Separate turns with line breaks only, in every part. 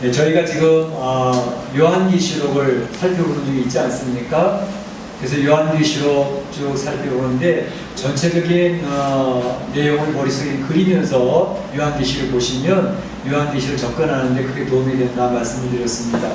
네, 저희가 지금 요한계시록을 살펴보는 중에 있지 않습니까? 그래서 요한계시록 쭉 살펴보는데 전체적인 내용을 머릿속에 그리면서 요한계시를 보시면 요한계시를 접근하는데 크게 도움이 된다 말씀을 드렸습니다.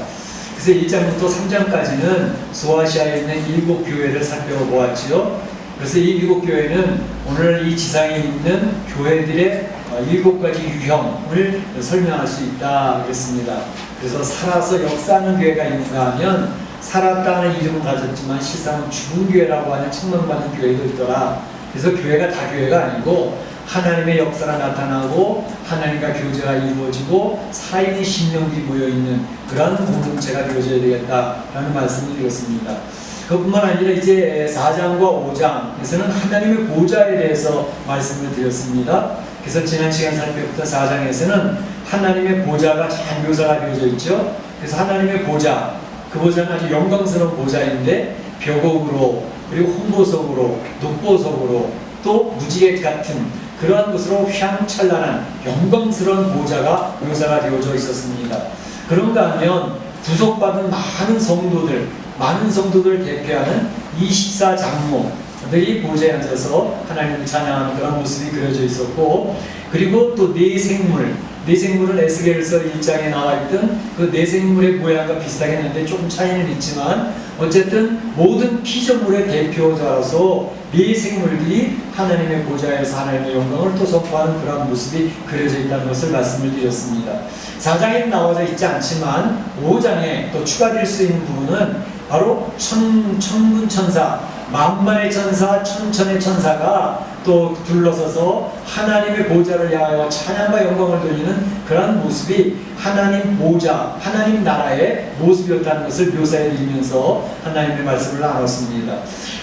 그래서 1장부터 3장까지는 소아시아에 있는 7교회를 살펴보았지요. 그래서 이 7교회는 오늘 이 지상에 있는 교회들의 7가지 유형을 설명할 수 있다 그랬습니다. 그래서 살아서 역사하는 교회가 있는가 하면 살았다는 이름은 가졌지만 실상은 죽은 교회라고 하는 책망받는 교회도 있더라. 그래서 교회가 다 교회가 아니고 하나님의 역사가 나타나고 하나님과 교제가 이루어지고 살아있는 신령들이 모여있는 그런 공동체가 되어져야 되겠다라는 말씀을 드렸습니다. 그뿐만 아니라 이제 4장과 5장에서는 하나님의 보좌에 대해서 말씀을 드렸습니다. 그래서 지난 시간 살펴봤던 4장에서는 하나님의 보좌가 잘 묘사가 되어져 있죠. 그래서 하나님의 보좌, 그 보좌는 아주 영광스러운 보좌인데 벽옥으로 그리고 홍보석으로 녹보석으로 또 무지개 같은 그러한 것으로 휘황찬란한 영광스러운 보좌가 묘사가 되어져 있었습니다. 그런가 하면 구속받은 많은 성도들을 대표하는 24장로들이 보좌에 앉아서 하나님을 찬양하는 그런 모습이 그려져 있었고, 그리고 또 네 생물은 에스겔서 1장에 나와 있던 그 네 생물의 모양과 비슷하게 했는데 조금 차이는 있지만 어쨌든 모든 피조물의 대표자로서 네 생물들이 하나님의 보좌에서 하나님의 영광을 또 선포하는 그런 모습이 그려져 있다는 것을 말씀을 드렸습니다. 4장에는 나와져 있지 않지만 5장에 또 추가될 수 있는 부분은 바로 천군천사, 만만의 천사, 천천의 천사가 또 둘러서서 하나님의 보좌를 향하여 찬양과 영광을 돌리는 그런 모습이 하나님 보좌, 하나님 나라의 모습이었다는 것을 묘사해 드리면서 하나님의 말씀을 나눴습니다.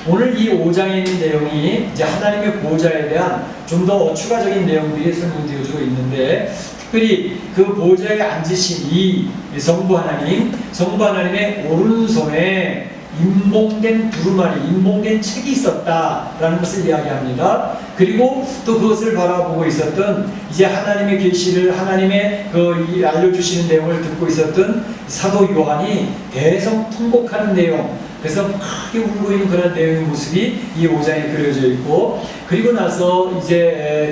오늘 이 5장에 있는 내용이 이제 하나님의 보좌에 대한 좀 더 추가적인 내용들이 설명되어지고 있는데, 특별히 그 보좌에 앉으신 이 성부 하나님의 오른손에 인봉된 두루마리, 인봉된 책이 있었다라는 것을 이야기합니다. 그리고 또 그것을 바라보고 있었던 이제 하나님의 계시를 하나님의 알려주시는 내용을 듣고 있었던 사도 요한이 대성통곡하는 내용, 그래서 크게 울고 있는 그런 내용의 모습이 이 5장에 그려져 있고, 그리고 나서 이제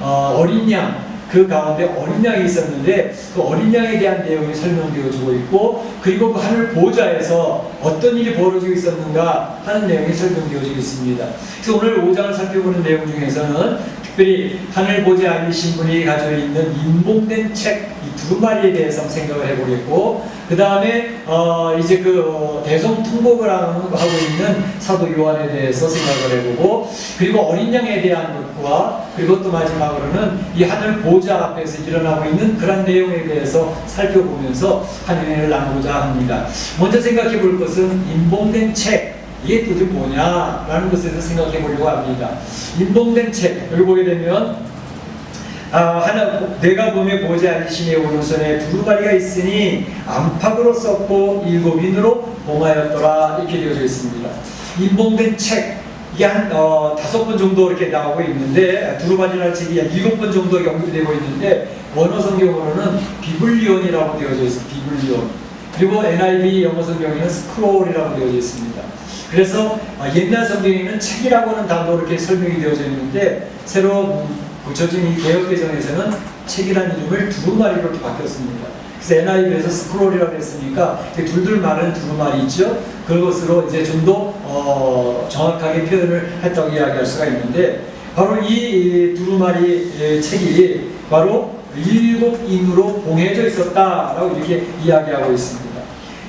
어린 양, 그 가운데 어린 양이 있었는데 그 어린 양에 대한 내용이 설명되어지고 있고, 그리고 그 하늘 보좌에서 어떤 일이 벌어지고 있었는가 하는 내용이 설명되어지고 있습니다. 그래서 오늘 5장을 살펴보는 내용 중에서는 특별히 하늘 보좌에 앉으신 분이 가지고 있는 인봉된 책, 이 두루마리에 대해서 생각을 해보겠고, 그 다음에 이제 대성통곡을 하고 있는 사도 요한에 대해서 생각을 해보고, 그리고 어린 양에 대한 것과, 그리고 또 마지막으로는 이 하늘 보좌 앞에서 일어나고 있는 그런 내용에 대해서 살펴보면서 한 은혜를 나누고자 합니다. 먼저 생각해 볼 것은 인봉된 책, 이게 도대체 뭐냐라는 것에 대해서 생각해 보려고 합니다. 인봉된 책, 여기 보게 되면 내가 봄에 보좌에 앉으시니 오른손에 두루마리가 있으니 안팎으로 썼고 7인으로 봉하였더라, 이렇게 되어져 있습니다. 인봉된 책, 이게 한 5번 정도 이렇게 나오고 있는데, 두루마리라는 책이 한 7번 정도 연결되고 있는데, 원어 성경으로는 비블리온이라고 되어져 있습니다. 비블리온. 그리고 NIV 영어 성경에는 스크롤이라고 되어져 있습니다. 그래서 옛날 성경에는 책이라고 하는 단어로 이렇게 설명이 되어져 있는데, 새로 고쳐진 이 개혁개정에서는 책이라는 이름을 두루마리로 이렇게 바뀌었습니다. 그래서 NIV에서 스크롤이라고 했으니까 둘둘 마른 두루마리 있죠? 그것으로 이제 좀 더 정확하게 표현을 했다고 이야기할 수가 있는데, 바로 이 두루마리 책이 바로 7인으로 봉해져 있었다라고 이렇게 이야기하고 있습니다.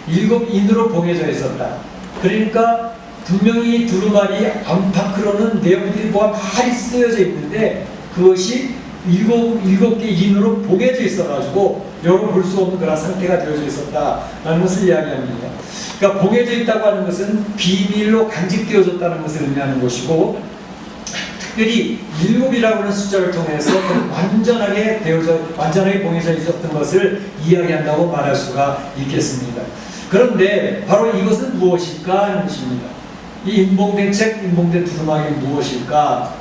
7인으로 봉해져 있었다. 그러니까 분명히 두루마리 안팎으로는 내용들이 뭐가 많이 쓰여져 있는데 그것이 7개 인으로 봉해져 있어가지고 열어볼 수 없는 그런 상태가 되어져 있었다라는 것을 이야기합니다. 그러니까 봉해져 있다고 하는 것은 비밀로 간직되어졌다는 것을 의미하는 것이고, 특별히 7이라고 하는 숫자를 통해서 완전하게 봉해져 있었던 것을 이야기한다고 말할 수가 있겠습니다. 그런데 바로 이것은 무엇일까 하는 것입니다. 이 인봉된 책, 인봉된 두루마리는 무엇일까?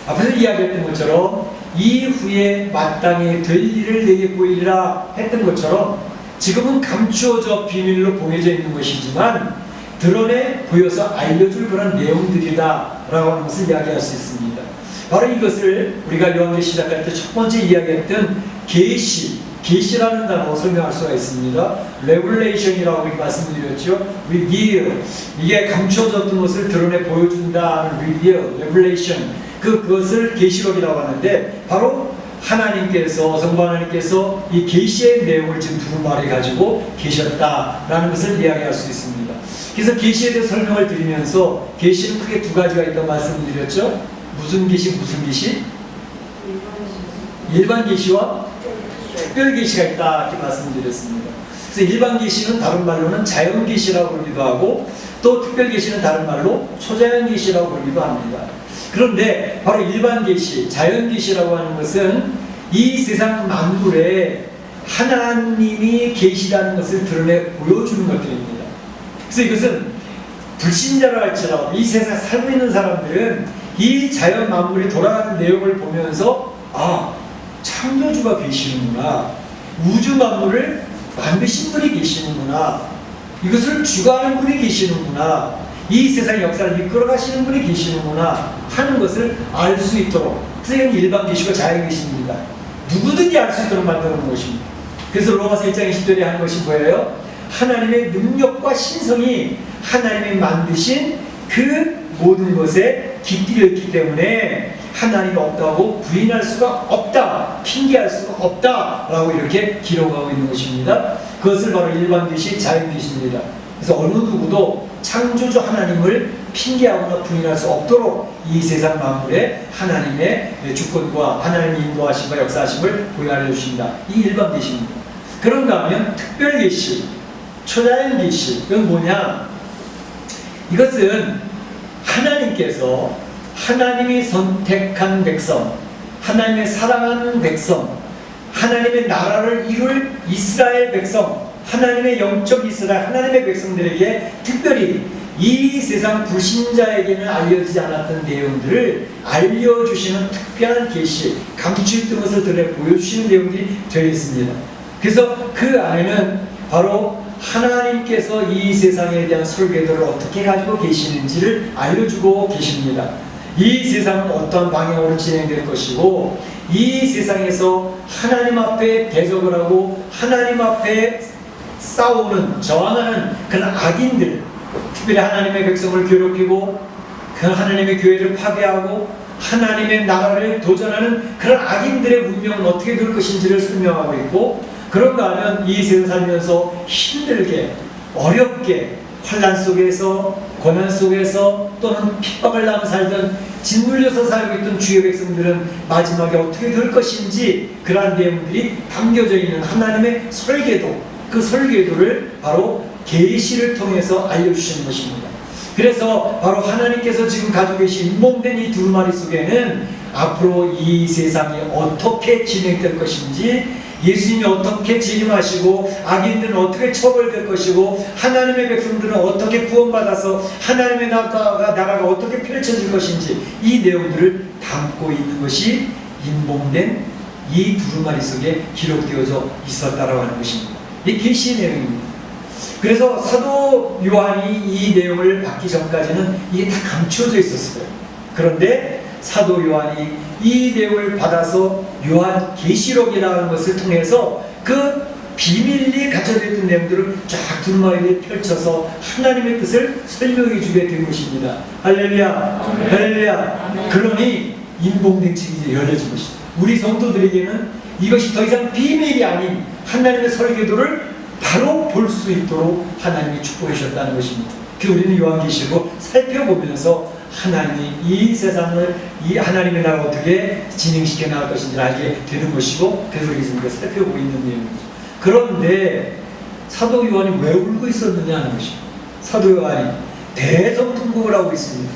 앞에서 이야기했던 것처럼 이후에 마땅히 될 일을 내게 보이리라 했던 것처럼 지금은 감추어져 비밀로 봉해져 있는 것이지만 드러내 보여서 알려줄 그런 내용들이다 라고 하는 것을 이야기할 수 있습니다. 바로 이것을 우리가 요한계시 시작할 때 첫 번째 이야기했던 계시라는 단어로 설명할 수가 있습니다. Revelation이라고 말씀드렸죠. Reveal, 이게 감추어졌던 것을 드러내 보여준다는 Reveal, Revelation, 그것을 계시록이라고 하는데 바로 하나님께서, 성부 하나님께서 이 계시의 내용을 지금 두루마리 가지고 계셨다라는 것을 이야기할 수 있습니다. 그래서 계시에 대해 설명을 드리면서 계시는 크게 두 가지가 있다고 말씀을 드렸죠. 무슨 계시, 무슨 계시? 일반 계시와 특별 계시가 있다 이렇게 말씀드렸습니다. 그래서 일반 계시는 다른 말로는 자연 계시라고 부르기도 하고 또 특별 계시는 다른 말로 초자연 계시라고 부르기도 합니다. 그런데 바로 일반 계시, 자연 계시라고 하는 것은 이 세상 만물에 하나님이 계시라는 것을 드러내 보여주는 것들입니다. 그래서 이것은 불신자라 할지라도 이 세상에 살고 있는 사람들은 이 자연 만물이 돌아가는 내용을 보면서 창조주가 계시는구나, 우주 만물을 만드신 분이 계시는구나, 이것을 주관하는 분이 계시는구나, 이 세상 역사를 이끌어 가시는 분이 계시는구나 하는 것을 알 수 있도록, 그래서 이건 일반 계시고 자연 계시입니다. 누구든지 알 수 있도록 만드는 것입니다. 그래서 로마서 1장 20절에 하는 것이 뭐예요? 하나님의 능력과 신성이 하나님이 만드신 그 모든 것에 깃들여 있기 때문에 하나님이 없다고 부인할 수가 없다, 핑계할 수가 없다 라고 이렇게 기록하고 있는 것입니다. 그것을 바로 일반 계시, 자연 계시입니다. 그래서 어느 누구도 창조주 하나님을 핑계하거나 부인할 수 없도록 이 세상 만물에 하나님의 주권과 하나님의 인도하심과 역사하심을 보여하려 주신다. 이 일반 계시입니다. 그런가 하면 특별 계시, 초자연 계시, 이건 뭐냐? 이것은 하나님께서 하나님이 선택한 백성, 하나님의 사랑하는 백성, 하나님의 나라를 이룰 이스라엘 백성, 하나님의 영적 이스라엘, 하나님의 백성들에게 특별히 이 세상 불신자에게는 알려지지 않았던 내용들을 알려주시는 특별한 계시, 감추있던 것을 드러 보여주시는 내용들이 되어 있습니다. 그래서 그 안에는 바로 하나님께서 이 세상에 대한 설계도를 어떻게 가지고 계시는지를 알려주고 계십니다. 이 세상은 어떤 방향으로 진행될 것이고 이 세상에서 하나님 앞에 대적을 하고 하나님 앞에 싸우는, 저항하는 그런 악인들, 특별히 하나님의 백성을 괴롭히고 그 하나님의 교회를 파괴하고 하나님의 나라를 도전하는 그런 악인들의 운명은 어떻게 될 것인지를 설명하고 있고, 그런가 하면 이 세상 살면서 힘들게 어렵게 환난 속에서 고난 속에서 또는 핍박을 당하며 살던 짓눌려서 살고 있던 주의 백성들은 마지막에 어떻게 될 것인지 그러한 내용들이 담겨져 있는 하나님의 설계도, 그 설계도를 바로 계시를 통해서 알려주시는 것입니다. 그래서 바로 하나님께서 지금 가지고 계신 인봉된 이 두루마리 속에는 앞으로 이 세상이 어떻게 진행될 것인지, 예수님이 어떻게 재림하시고 악인들은 어떻게 처벌될 것이고 하나님의 백성들은 어떻게 구원받아서 하나님의 나라가 어떻게 펼쳐질 것인지 이 내용들을 담고 있는 것이 인봉된 이 두루마리 속에 기록되어져 있었다라고 하는 것입니다. 이 계시의 내용입니다. 그래서 사도 요한이 이 내용을 받기 전까지는 이게 다 감추어져 있었어요. 그런데 사도 요한이 이 내용을 받아서 요한 계시록이라는 것을 통해서 그 비밀리 갇혀져 있던 내용들을 쫙 두루마리에 펼쳐서 하나님의 뜻을 설명해 주게 된 것입니다. 할렐루야, 할렐루야. 그러니 인봉된 책이 이제 열려진 것입니다. 우리 성도들에게는 이것이 더 이상 비밀이 아닌 하나님의 설계도를 바로 볼 수 있도록 하나님이 축복해 주셨다는 것입니다. 그 우리는 요한계시록을 살펴보면서 하나님이 이 세상을 이 하나님의 나라가 어떻게 진행시켜 나갈 것인지를 알게 되는 것이고, 그래서 우리 지금 살펴보고 있는 내용이죠. 그런데 사도 요한이 왜 울고 있었느냐 하는 것입니다. 사도 요한이 대성통곡을 하고 있습니다.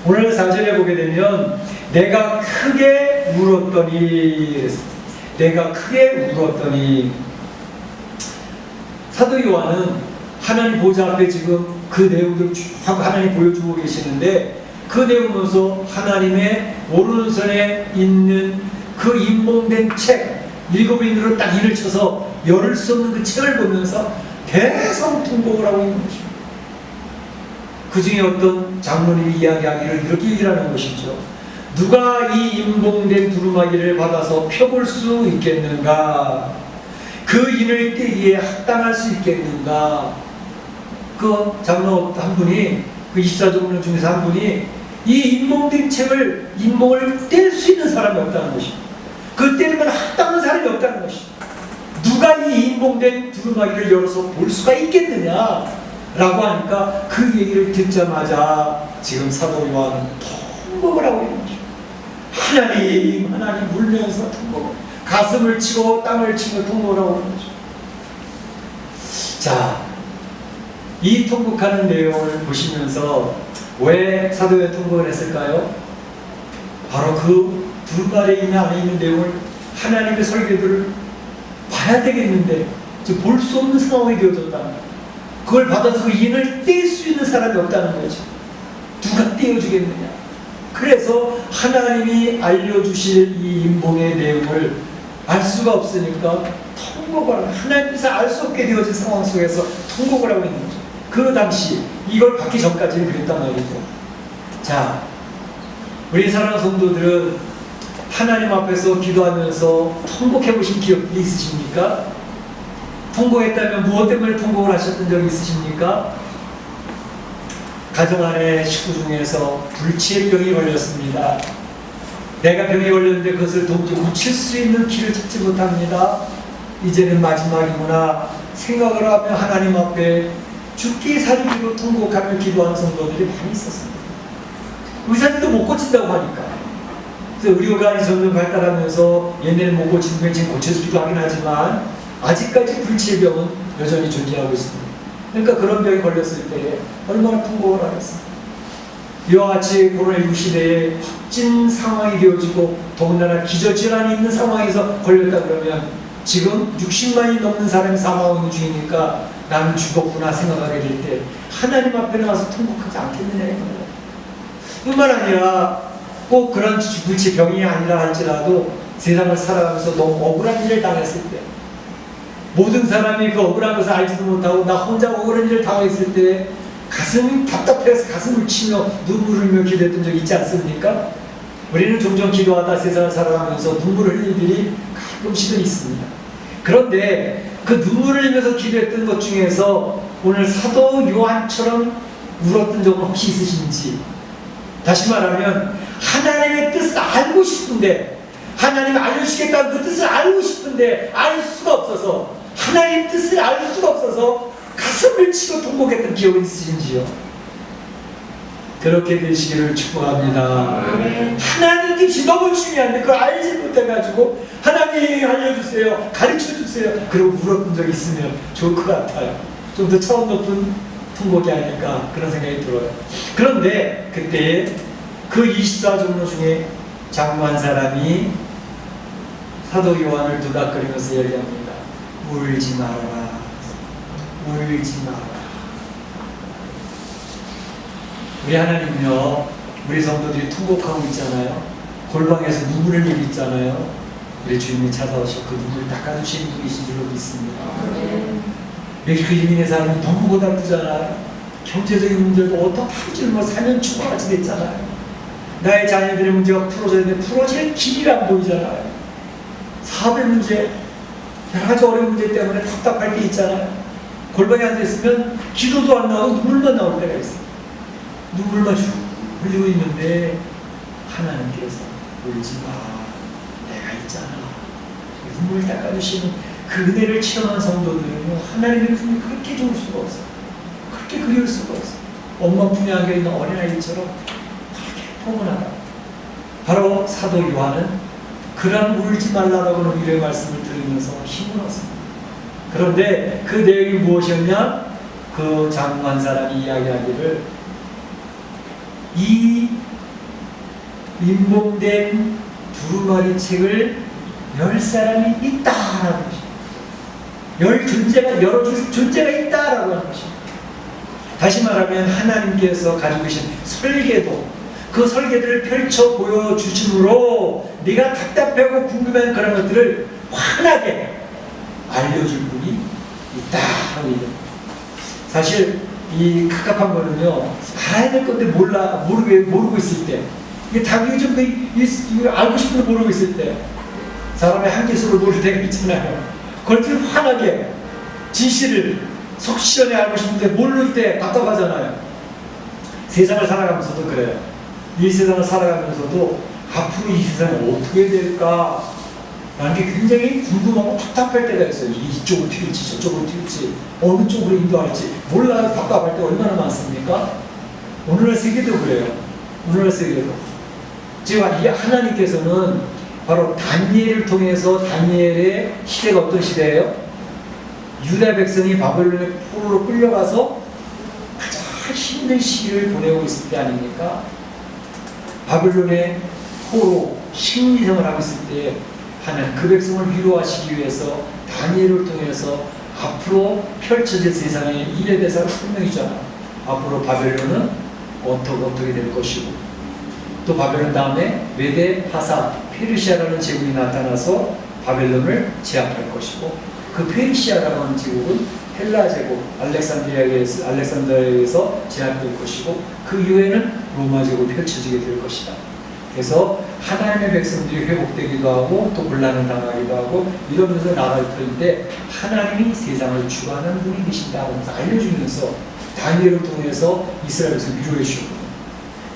오늘 4절에 보게 되면 내가 크게 울었더니, 내가 크게 울었더니, 사도 요한은 하나님 보좌 앞에 지금 그 내용들을 쭉 하나님 보여주고 계시는데 그 내용 보면서 하나님의 오른손에 있는 그 인봉된 책, 일곱인으로 딱 일을 쳐서 열을 수 없는 그 책을 보면서 대성통곡을 하고 있는 것입니다. 그 중에 어떤 장로님이 이야기하기를 이렇게 얘기를 하는 것이죠. 누가 이 인봉된 두루마기를 받아서 펴볼 수 있겠는가? 그 인을 떼기에 합당할 수 있겠는가? 그 장로 한 분이, 그 24종로 중에서 한 분이 이 인봉된 책을, 인봉을 뗄 수 있는 사람이 없다는 것입니다. 그 떼면 합당한 사람이 없다는 것입니다. 누가 이 인봉된 두루마기를 열어서 볼 수가 있겠느냐? 라고 하니까 그 얘기를 듣자마자 지금 사도 요한은 통곡을 하고 있는 것입니다. 하나님, 하나님 울면서 통곡을, 가슴을 치고 땅을 치고 통곡을 하고 있는 것입니다. 자, 이 통곡하는 내용을 보시면서 왜 사도에 통곡을 했을까요? 바로 그 두루마리 안에 있는 내용을 하나님의 설교들을 봐야 되겠는데 볼 수 없는 상황이 되어졌다. 그걸 받아서 그 인을 뗄 수 있는 사람이 없다는 거죠. 누가 떼어주겠느냐. 그래서 하나님이 알려주실 이 인봉의 내용을 알 수가 없으니까 통곡을 하고, 하나님께서 알 수 없게 되어진 상황 속에서 통곡을 하고 있는 거죠. 그 당시 이걸 받기 전까지는 그랬단 말이죠. 자, 우리 사랑하는 성도들은 하나님 앞에서 기도하면서 통곡해 보신 기억이 있으십니까? 통곡했다면 무엇 때문에 통곡을 하셨던 적이 있으십니까? 가정 안에 식구 중에서 불치의 병이 걸렸습니다. 내가 병이 걸렸는데 그것을 도무지 고칠 수 있는 길을 찾지 못합니다. 이제는 마지막이구나 생각을 하며 하나님 앞에 죽기 살기로 통곡하며 기도하는 성도들이 많이 있었습니다. 의사들도 못 고친다고 하니까. 그래서 의료관이 점점 발달하면서 옛날에 못 고친 병이 지금 고쳐지기도 하긴 하지만 아직까지 불치의 병은 여전히 존재하고 있습니다. 그러니까 그런 병이 걸렸을 때 얼마나 통곡을 하겠습니까? 이와 같이 코로나19 시대에 확진 상황이 되어지고 더군다나 기저질환이 있는 상황에서 걸렸다 그러면 지금 60만이 넘는 사람이 사망하는 중이니까 나는 죽었구나 생각하게 될 때 하나님 앞에 나와서 통곡하지 않겠느냐 이거예요. 뿐만 아니라 꼭 그런 불치 병이 아니라 할지라도 세상을 살아가면서 너무 억울한 일을 당했을 때 모든 사람이 그 억울한 것을 알지도 못하고 나 혼자 억울한 일을 당했을 때 가슴이 답답해서 가슴을 치며 눈물을 흘며 기도했던 적이 있지 않습니까? 우리는 종종 기도하다 세상을 살아가면서 눈물을 흘릴 일이 가끔씩은 있습니다. 그런데 그 눈물을 흘리면서 기도했던 것 중에서 오늘 사도 요한처럼 울었던 적은 혹시 있으신지? 다시 말하면 하나님의 뜻을 알고 싶은데 하나님이 알려주시겠다는 그 뜻을 알고 싶은데 알 수가 없어서 하나님의 뜻을 알 수가 없어서 가슴을 치고 통곡했던 기억이 있으신지요? 그렇게 되시기를 축복합니다. 하나님 뜻이 너무 중요한데 그걸 알지 못해가지고 하나님 알려주세요, 가르쳐주세요 그러고 울었던 적이 있으면 좋을 것 같아요. 좀 더 차원 높은 통곡이 아닐까 그런 생각이 들어요. 그런데 그때 그 24종로 중에 장로 한 사람이 사도 요한을 두닥거리면서 얘기합니다. 울지 말아라. 울지 말아라. 우리 하나님은요, 우리 성도들이 통곡하고 있잖아요. 골방에서 눈물을 흘리고 있잖아요. 우리 주님이 찾아오셔 그 눈물을 닦아주시는 분이신 줄로 믿습니다. 멕시코 이민의 사람이 너무 고달프잖아요. 경제적인 문제도 어떻게 할지 뭐 사면 죽어같이 됐잖아요. 나의 자녀들의 문제가 풀어져야 되는데 풀어질 길이 안 보이잖아요. 사업의 문제, 여러 가지 어려운 문제 때문에 답답할 때 있잖아요. 골방에 앉아있으면 기도도 안 나오고 눈물만 나올 때가 있어요. 눈물만 쭉 흘리고 있는데 하나님께서 울지 마, 내가 있잖아. 눈물 닦아주시는 그 은혜를 체험한 성도들은요, 하나님의 품이 그렇게 좋을 수가 없어요. 그렇게 그리울 수가 없어요. 엄마 품에 안겨있는 어린아이처럼 그렇게 포근하다. 바로 사도 요한은 그런 울지 말라라고 하는 위로의 말씀을 들으면서 힘을 얻습니다. 그런데 그 내용이 무엇이었냐? 그 장로 한 사람이 이야기하기를 이 인봉된 두루마리 책을 열 사람이 있다라는 것입니다. 열 존재가, 여러 존재가 있다라고 하는 것입니다. 다시 말하면 하나님께서 가지고 계신 설계도, 그 설계들을 펼쳐 보여주심으로 네가 답답하고 궁금한 그런 것들을 환하게 알려줄 분이 있다. 사실 이 갑갑한 거는요, 알아야 될 건데 모르고 있을 때, 이게 당연히 좀 알고 싶은데 모르고 있을 때, 사람의 한계수를 모를 때가 있잖아요. 그걸 환하게 진실을 속 시원히 알고 싶은데 모를 때 답답하잖아요. 세상을 살아가면서도 그래요. 이 세상을 살아가면서도 앞으로 이 세상이 어떻게 될까 라는 게 굉장히 궁금하고 답답할 때가 있어요. 이쪽으로 튀길지 저쪽으로 튀길지 어느 쪽으로 인도할지 몰라서 답답할 때 얼마나 많습니까? 오늘날 세계도 그래요. 오늘날 세계도 지금 이 하나님께서는 바로 다니엘을 통해서, 다니엘의 시대가 어떤 시대예요? 유다 백성이 바벨론의 포로로 끌려가서 가장 힘든 시기를 보내고 있을 때 아닙니까? 바벨론의 포로 심리생을 하고 있을 때 하나님 그 백성을 위로하시기 위해서 다니엘을 통해서 앞으로 펼쳐질 세상의 일에 대해서 설명이잖아. 앞으로 바벨론은 어떻게 될 것이고, 또 바벨론 다음에 메데, 파사, 페르시아라는 제국이 나타나서 바벨론을 제압할 것이고, 그 페르시아라는 하는 제국은 헬라 제국, 알렉산드리아에 의해서 제압될 것이고, 그 이후에는 로마 제국이 펼쳐지게 될 것이다. 그래서 하나님의 백성들이 회복되기도 하고 또 곤란을 당하기도 하고 이러면서 나갈 터인데, 하나님이 세상을 주관하는 분이 계신다 하면서 알려주면서 다니엘을 통해서 이스라엘 백성 위로해 주셨거든요.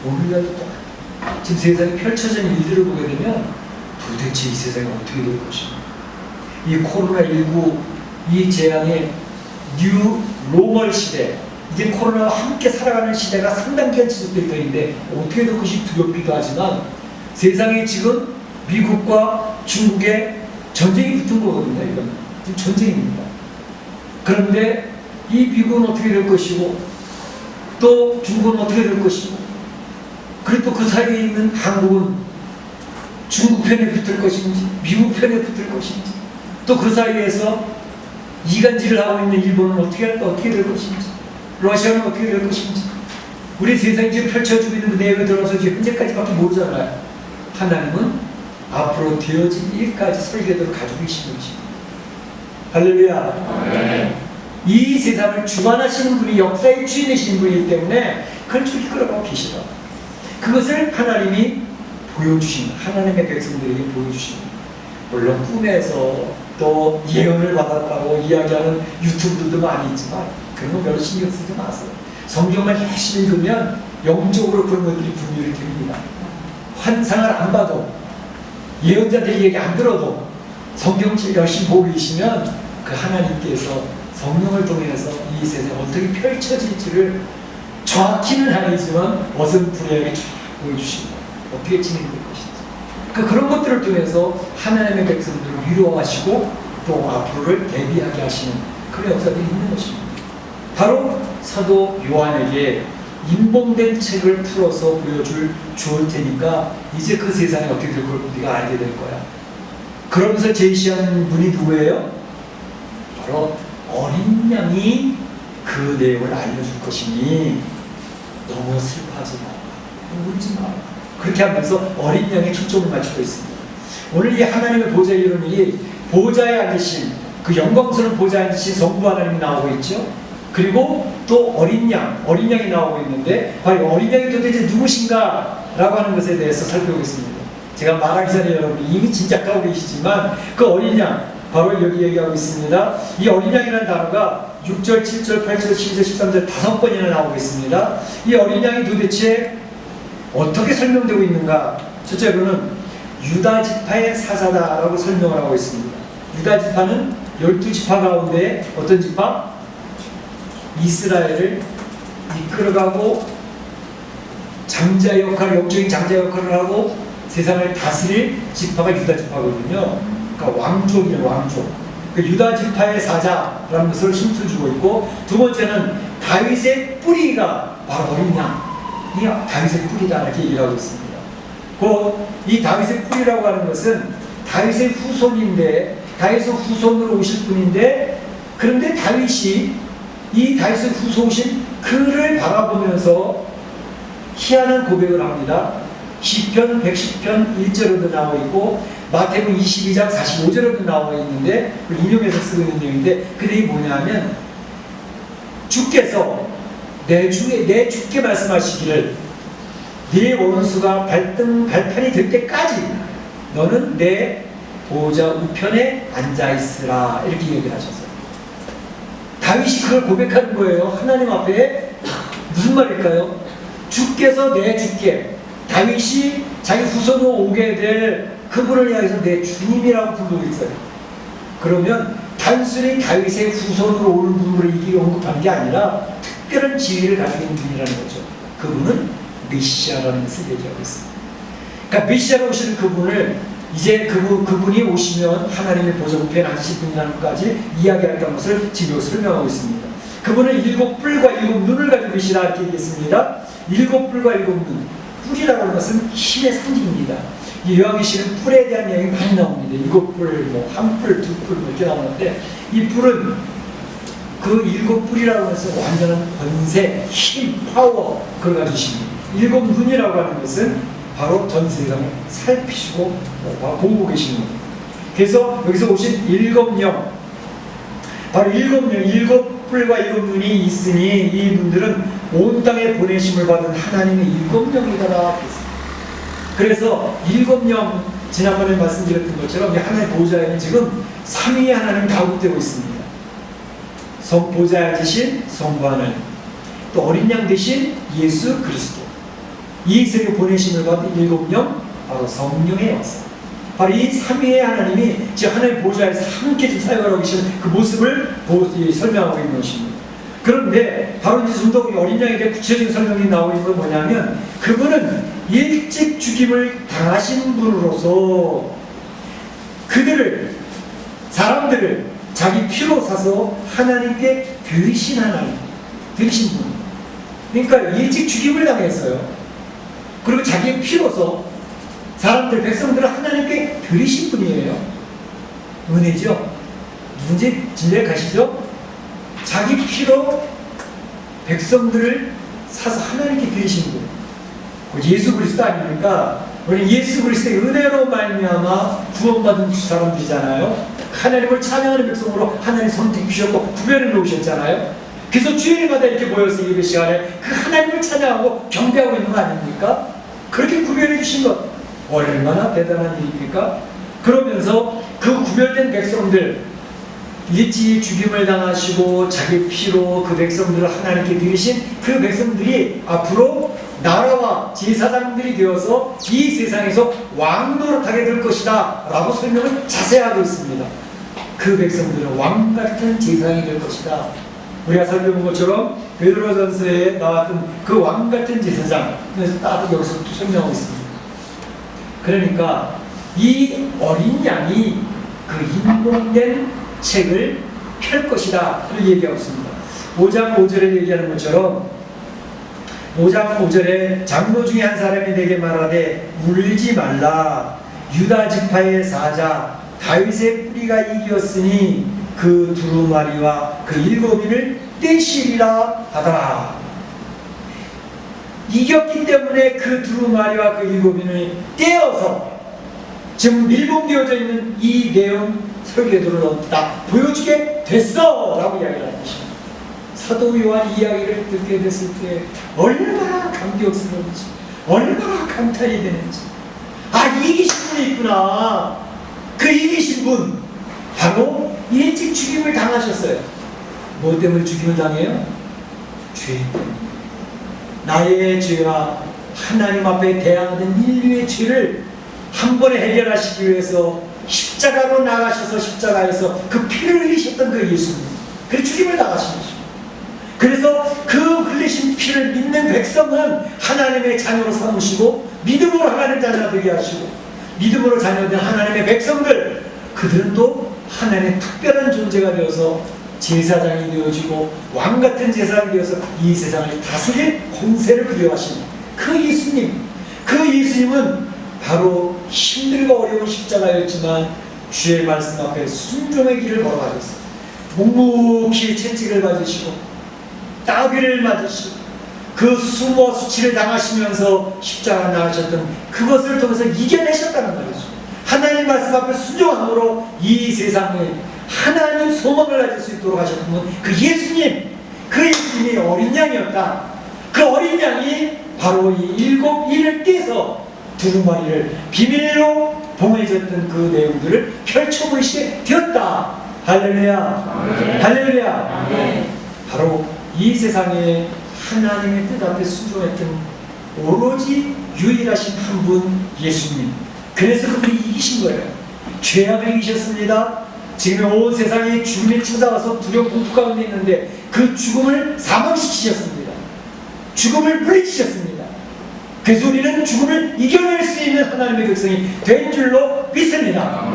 오늘날도 똑같아요. 지금 세상에 펼쳐진 일들을 보게 되면 도대체 이 세상이 어떻게 될 것인가, 이 코로나19 이 재앙의 뉴 로멀 시대, 이제 코로나와 함께 살아가는 시대가 상당기간 지속될 터인데 어떻게 될 것이 두렵기도 하지만, 세상에 지금 미국과 중국의 전쟁이 붙은 거거든요. 이건 지금 전쟁입니다. 그런데 이 미국은 어떻게 될 것이고 또 중국은 어떻게 될 것이고, 그리고 또 그 사이에 있는 한국은 중국 편에 붙을 것인지 미국 편에 붙을 것인지, 또 그 사이에서 이간질을 하고 있는 일본은 어떻게 될 것인지, 러시아는 어떻게 될 것인지, 우리 세상이 지금 펼쳐지고 있는 그 내용에 들어서 지금 현재까지밖에 모르잖아요. 하나님은 앞으로 되어질 일까지 설계도를 가지고 계신 것입니다. 할렐루야. 네. 이 세상을 주관하시는 분이, 역사의 주인이신 분이기 때문에 그걸 쭉 이끌어가고 계시다. 그것을 하나님이 보여주신, 하나님의 백성들에게 보여주신, 물론 꿈에서 또 예언을 받았다고 이야기하는 유튜브들도 많이 있지만 그런 거 별로 신경 쓰지 마세요. 성경만 열심히 읽으면 영적으로 그런 것들이 분별이 됩니다. 환상을 안 봐도, 예언자들 얘기 안 들어도 성경 열심히 보고 계시면 그 하나님께서 성령을 통해서 이 세상이 어떻게 펼쳐질지를 정확히는 아니지만 어슴푸레하게 쫙 보여주시고 어떻게 진행될 것인지, 그런 것들을 통해서 하나님의 백성들을 위로하시고 또 앞으로를 대비하게 하시는 그런 역사들이 있는 것입니다. 바로 사도 요한에게 인봉된 책을 풀어서 보여줄 테니까 이제 그 세상이 어떻게 될 걸 우리가 알게 될 거야. 그러면서 제시한 분이 누구예요? 바로 어린 양이 그 내용을 알려줄 것이니 너무 슬퍼하지 마, 울지 마. 그렇게 하면서 어린 양에 초점을 맞추고 있습니다. 오늘 이 하나님의 보좌에 이르는 일이, 보좌에 앉으신 그 영광스러운 보좌에 앉으신 성부 하나님이 나오고 있죠. 그리고 또 어린 양이 나오고 있는데, 바로 어린 양이 도대체 누구신가 라고 하는 것에 대해서 살펴보겠습니다. 제가 말하기 전에 여러분이 이미 짐작하고 계시지만 그 어린 양, 바로 여기 얘기하고 있습니다. 이 어린 양이라는 단어가 6절, 7절, 8절, 12절, 13절 5번이나 나오고 있습니다. 이 어린 양이 도대체 어떻게 설명되고 있는가? 첫째로는 유다 지파의 사자다라고 설명을 하고 있습니다. 유다 지파는 12지파 가운데 어떤 지파? 이스라엘을 이끌어가고 장자 역할, 영적인 장자 역할을 하고 세상을 다스릴 지파가 유다 지파거든요. 그러니까 왕족이에요, 왕족. 그 유다 지파의 사자라는 것을 힌트를 주고 있고, 두 번째는 다윗의 뿌리가 바로 어린 양. 이 다윗의 뿌리다 이렇게 얘기를 하고 있습니다. 이 다윗의 뿌리라고 하는 것은 다윗의 후손인데, 다윗의 후손으로 오실 분인데, 그런데 다윗이 이 다윗의 후손이신 그를 바라보면서 희한한 고백을 합니다. 시편 110편 1절에도 나와 있고 마태복음 22장 45절에도 나와 있는데 인용해서 쓰고 있는 내용인데 그 내용이 뭐냐면 주께서 내 주께 말씀하시기를 네 원수가 발판이 될 때까지 너는 내 보호자 우편에 앉아있으라 이렇게 얘기를 하셨어요. 다윗이 그걸 고백하는 거예요. 하나님 앞에. 무슨 말일까요? 주께서 내 주께, 다윗이 자기 후손으로 오게 될 그분을 향해서 내 주님이라고 부르고 있어요. 그러면 단순히 다윗의 후손으로 오는 분으로 이게 언급하는 게 아니라 특별한 지위를 가지고 있는 분이라는 거죠. 그분은 메시아라는 것을 얘기하고 있습니다. 그러니까 메시아가 오시는 그분을 이제 그분이 오시면 하나님의 보좌 우편에 앉으실 분이라는 것까지 이야기했던 것을 지금 설명하고 있습니다. 그분은 7뿔과 7눈을 가지고 계시다 이렇게 얘기했습니다. 7뿔과 7눈, 뿔이라고 하는 것은 힘의 상징입니다. 이 요한계시는 뿔에 대한 내용이 많이 나옵니다. 7뿔, 뭐 1뿔, 2뿔 이렇게 나오는데 이 뿔은 그 7뿔이라고 해서 완전한 권세, 힘, 파워 그걸 가지십니다. 7눈이라고 하는 것은 바로 전 세상을 살피시고 보고 계시는 겁니다. 그래서 여기서 오신 7영, 바로 7뿔과 7눈이 있으니 이 분들은 온 땅에 보내심을 받은 하나님의 7영이다. 그래서 7영, 지난번에 말씀드렸던 것처럼 하나님의 보좌에는 지금 3위의 하나님이 가운데되고 있습니다. 보좌에 앉으신 성부 하나님, 또 어린 양 되신 예수 그리스도, 이 세계 보내심을 받은 7영, 바로 성령의 역사. 바로 이 3위의 하나님이 지금 하나님의 보좌에서 함께 좀 사역하고 계시는 그 모습을 설명하고 있는 것입니다. 그런데 바로 이제 좀 더 어린 양에 대해 구체적인 설명이 나오고 있는 건 뭐냐면 그분은 일찍 죽임을 당하신 분으로서 그들을, 사람들을 자기 피로 사서 하나님께 드리신 하나님, 드리신 분. 그러니까 일찍 죽임을 당했어요. 그리고 자기의 피로서 사람들, 백성들을 하나님께 드리신 분이에요. 은혜죠? 누군지 진리가시죠? 자기 피로 백성들을 사서 하나님께 드리신 분. 예수 그리스도 아닙니까? 우리 예수 그리스도의 은혜로 말미암아 구원받은 사람들이잖아요. 하나님을 찬양하는 백성으로 하나님 선택해 주셨고 구별해 놓으셨잖아요. 그래서 주일마다 이렇게 모여서 예배 시간에 그 하나님을 찬양하고 경배하고 있는 거 아닙니까? 그렇게 구별해 주신 것 얼마나 대단한 일입니까? 그러면서 그 구별된 백성들, 일찍 죽임을 당하시고 자기 피로 그 백성들을 하나님께 드리신 그 백성들이 앞으로 나라와 제사장들이 되어서 이 세상에서 왕 노릇하게 될 것이다 라고 설명을 자세히 하고 있습니다. 그 백성들은 왕같은 제사장이 될 것이다. 우리가 살펴본 것처럼 베드로전서에 나왔던 그 왕같은 제사장, 그래서 딱 여기서 또 설명하고 있습니다. 그러니까 이 어린 양이 그 인봉된 책을 펼 것이다 를 얘기하고 있습니다. 5장 5절에 얘기하는 것처럼 5장 5절에 장로 중에 한 사람이 내게 말하되 울지 말라. 유다 지파의 사자 다윗의 뿌리가 이겼으니 그 두루마리와 그 7인을 떼시리라 하더라. 이겼기 때문에 그 두루마리와 그 7인을 떼어서 지금 밀봉되어져 있는 이 내용 설계도를 다 보여주게 됐어 라고 이야기를 하는 것입니다. 사도 요한 이야기를 듣게 됐을 때 얼마나 감격스러운지, 얼마나 감탄이 되는지, 아, 이기신 분이 있구나. 그 이기신 분 바로 일찍 죽임을 당하셨어요. 뭐 때문에 죽임을 당해요? 죄 때문에. 나의 죄와 하나님 앞에 대항하는 인류의 죄를 한 번에 해결하시기 위해서 십자가로 나가셔서 십자가에서 그 피를 흘리셨던 그 예수님, 그 죽임을 당하신 것입니다. 그래서 그 흘리신 피를 믿는 백성은 하나님의 자녀로 삼으시고 믿음으로 하나님 자녀가 되게 하시고 믿음으로 자녀된 하나님의 백성들, 그들은 또 하나님의 특별한 존재가 되어서 제사장이 되어지고 왕같은 제사장이 되어서 이 세상을 다스릴 권세를 부여하신 그 예수님, 그 예수님은 바로 힘들고 어려운 십자가였지만 주의 말씀 앞에 순종의 길을 걸어가셨어요. 묵묵히 채찍을 맞으시고 따귀를 맞으시고 그 수모 수치를 당하시면서 십자가 나가셨던 그것을 통해서 이겨내셨다는 말이죠. 하나님 말씀 앞에 순종함으로 이 세상에 하나님 소망을 가질 수 있도록 하셨던 분, 그 예수님, 그 예수님이 어린 양이었다. 그 어린 양이 바로 이 일곱 인을 깨서 두루마리를 비밀로 봉해졌던 그 내용들을 펼쳐보이시게 되었다. 할렐루야. 할렐루야. 바로 이 세상에 하나님의 뜻 앞에 순종했던 오로지 유일하신 한 분 예수님. 그래서 그분이 이기신 거예요. 죄악을 이기셨습니다. 지금 온 세상이 죽음이 찾아와서 두려움 공포 가운데 있는데 그 죽음을 사망시키셨습니다. 죽음을 물리치셨습니다. 그래서 우리는 죽음을 이겨낼 수 있는 하나님의 백성이 된 줄로 믿습니다.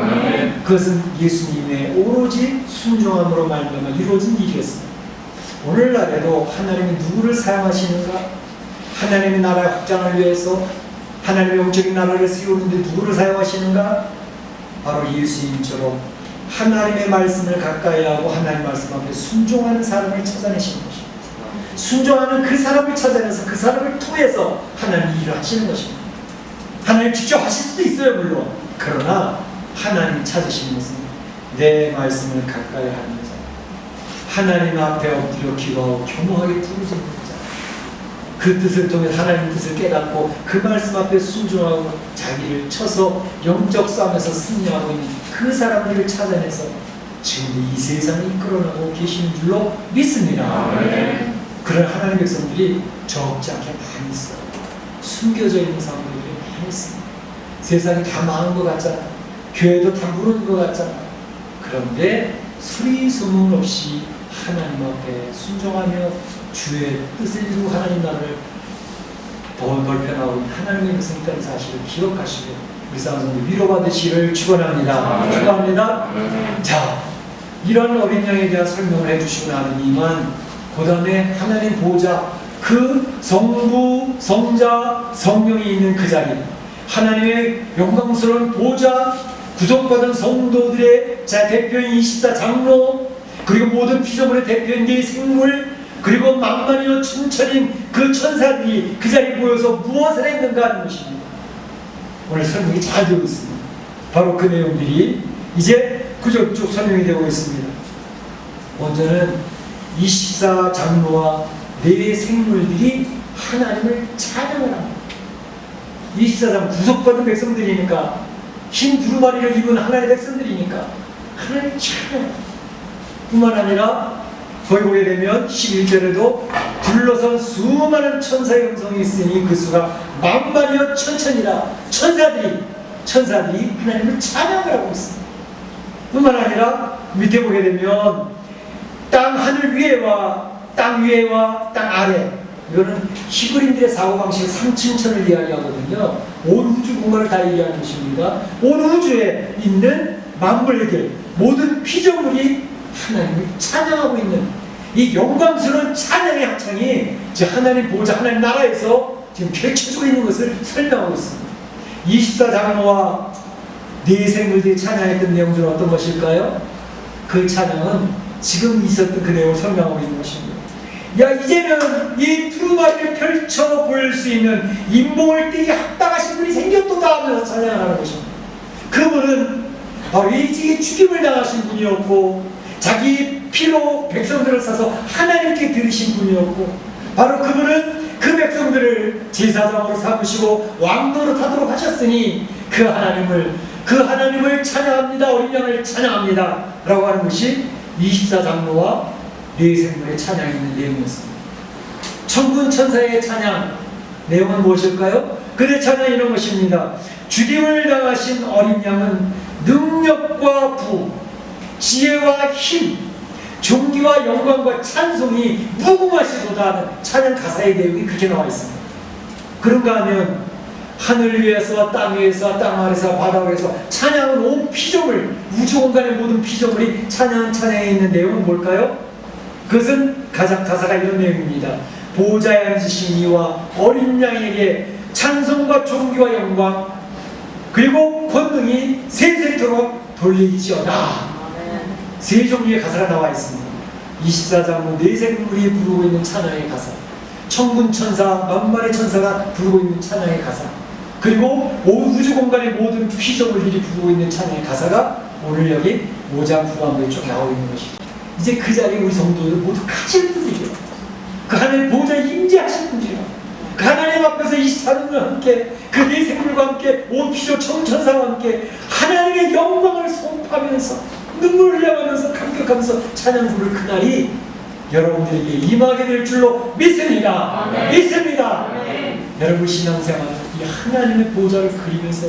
그것은 예수님의 오로지 순종함으로 말미암아 이루어진 일이었습니다. 오늘날에도 하나님이 누구를 사용하시는가? 하나님의 나라의 확장을 위해서 하나님의 영적인 나라를 세우는데 누구를 사용하시는가? 바로 예수님처럼 하나님의 말씀을 가까이 하고 하나님의 말씀 앞에 순종하는 사람을 찾아내시는 것입니다. 순종하는 그 사람을 찾아내서 그 사람을 통해서 하나님이 일을 하시는 것입니다. 하나님 직접 하실 수도 있어요, 물론. 그러나 하나님이 찾으시는 것은 내 말씀을 가까이 하는 자, 하나님 앞에 엎드려 기도하고 겸허하게 부르짖는 자, 그 뜻을 통해 하나님 뜻을 깨닫고 그 말씀 앞에 순종하고 자기를 쳐서 영적 싸움에서 승리하고 있는 그 사람들을 찾아내서 지금 이 세상을 이끌어나고 계시는 줄로 믿습니다. 그런 하나님의 백성들이 적지 않게 많이 있어요. 숨겨져 있는 사람들이 많이 있습니다. 세상이 다 망한 것 같잖아. 교회도 다 무너진 것 같잖아. 그런데 소리 소문 없이 하나님 앞에 순종하며 주의 뜻을 이루고 하나님 나라를 더 넓혀나가고 있는 하나님의 백성이 있다는 사실을 기억하시고 우리 사람들 위로받으시기를 축원합니다. 축원합니다. 자, 이런 어린 양에 대한 설명을 해주시고 나누니만 그 다음에 하나님 보호자, 그 성부, 성자, 성령이 있는 그 자리, 하나님의 영광스러운 보호자, 구속받은 성도들의 대표인 24장로, 그리고 모든 피조물의 대표인 네 생물, 그리고 만만이요 천천인 그 천사들이 그 자리에 모여서 무엇을 했는가 하는 것입니다. 오늘 설명이 잘 되고 있습니다. 바로 그 내용들이 이제 쭉 설명이 되고 있습니다. 먼저는 24장로와 네 생물들이 하나님을 찬양을 합니다. 24장 구속받은 백성들이니까, 흰 두루마리를 입은 하나님의 백성들이니까 하나님을 찬양합니다. 뿐만 아니라 거기 보게 되면 11절에도 둘러선 수많은 천사의 음성이 있으니 그 수가 만만이여 천천이라, 천사들이 하나님을 찬양을 하고 있습니다. 뿐만 아니라 밑에 보게 되면 땅 하늘 위에와 땅 위에와 땅 아래, 이거는 히브리인들의 사고방식의 삼층천을 이야기하거든요. 온 우주 공간을 다 얘기하는 것입니다. 온 우주에 있는 만물들, 모든 피조물이 하나님을 찬양하고 있는 이 영광스러운 찬양의 합창이 하나님 보호자, 하나님 나라에서 지금 펼쳐지고 있는 것을 설명하고 있습니다. 24장로와 네 생물들이 찬양했던 내용들은 어떤 것일까요? 그 찬양은 지금 있었던 그 내용을 설명하고 있는 것입니다. 야, 이제는 이 두루마리를 펼쳐 볼 수 있는 인봉을 떼기 합당하신 분이 생겼도다 하면서 찬양하는 것입니다. 그분은 바로 일찍이 죽임을 당하신 분이었고, 자기 피로 백성들을 사서 하나님께 드리신 분이었고, 바로 그분은 그 백성들을 제사장으로 삼으시고 왕노릇 하도록 하셨으니 그 하나님을 찬양합니다. 어린 양을 찬양합니다 라고 하는 것이 24장로와 네 생물의 찬양이 있는 내용이었습니다. 천군 천사의 찬양 내용은 무엇일까요? 그들의 찬양이 이런 것입니다. 죽임을 당하신 어린 양은 능력과 부, 지혜와 힘, 존귀와 영광과 찬송이 무궁하시도다 하는 찬양 가사의 내용이 그렇게 나와 있습니다. 그런가 하면 하늘 위에서 땅 위에서 땅 아래서 바다 위에서 찬양은 온 피조물, 우주 공간의 모든 피조물이 찬양에 있는 내용은 뭘까요? 그것은 가사가 이런 내용입니다. 보호자에 앉으신 이와 어린 양에게 찬송과 존귀와 영광 그리고 권능이 세세토록 돌리지어다. 세 종류의 가사가 나와 있습니다. 24장로 네 생물이 부르고 있는 찬양의 가사. 천군 천사, 만만의 천사가 부르고 있는 찬양의 가사, 그리고 우주 공간의 모든 피조물들이 부르고 있는 찬양의 가사가 오늘 여기 5장 후반부에 쭉 나오고 있는 것이죠. 이제 그 자리에 우리 성도들 모두 가질 분이죠. 그 하나님 보좌에 임재하실 분이죠. 그 하나님 앞에서 24년과 함께 그 네 생물과 함께 온 피조 천사와 함께 하나님의 영광을 선포하면서 눈물을 흘려가면서 감격하면서 찬양 부를 그날이 여러분들에게 임하게 될 줄로 믿습니다.
아멘.
믿습니다.
아멘.
여러분 신앙생활 이 하나님의 보좌를 그리면서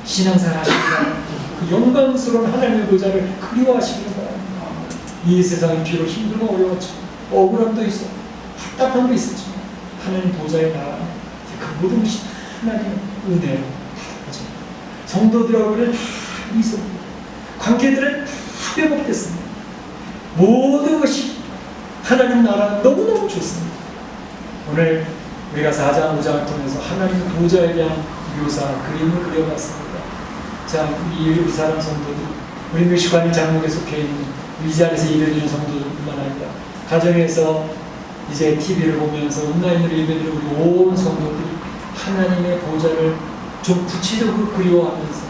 신앙생활 하십니다. 그 영광스러운 하나님의 보좌를 그리워하시길 바랍니다. 이 세상이 비록 힘들고 어려웠죠. 억울함도 있어, 답답함도 있었지만 하나님 보좌에 나아 그 모든 것이 하나님의 은혜로 그렇죠? 성도들하고는 다 있었습니다. 관계들은 다 회복됐습니다. 모든 것이 하나님 나라 너무너무 좋습니다. 오늘 우리가 4장 5장을 통해서 하나님의 보좌에 대한 묘사, 그림을 그려봤습니다. 자, 우리 사람 성도들, 우리 뮤시관리 장목에 속해 있는 이 자리에서 예배드리는 성도들뿐만 아니라 가정에서 이제 TV를 보면서 온라인으로 예배드리는 우리 온 성도들이 하나님의 보좌를 좀 구체적으로 그리워하면서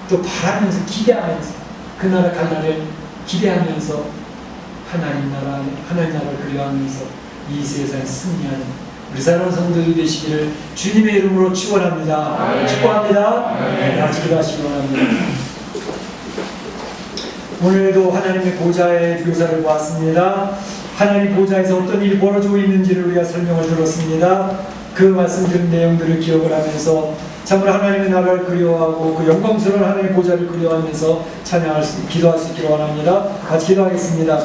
또 바라면서 기대하면서 그 나라 갈 날을 기대하면서 하나님 나라를 그리워하면서 이 세상에 승리하는 우리 사랑하는 성도들이 되시기를 주님의 이름으로 축원합니다. 축복합니다. 같이 기도하시기 원합니다. 오늘도 하나님의 보좌의 묘사를 보았습니다. 하나님 보좌에서 어떤 일이 벌어지고 있는지를 우리가 설명을 들었습니다. 그 말씀드린 내용들을 기억을 하면서 참으로 하나님의 나라를 그리워하고 그 영광스러운 하나님의 보좌를 그리워하면서 기도할 수 있기를 원합니다. 같이 기도하겠습니다.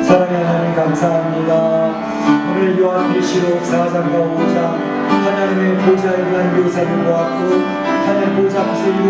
사랑의 하나님 감사합니다. 오늘 요한계시록 4장과 5장 하나님의 보좌에 대한 묘사를 보았고 하나님 보좌 앞에서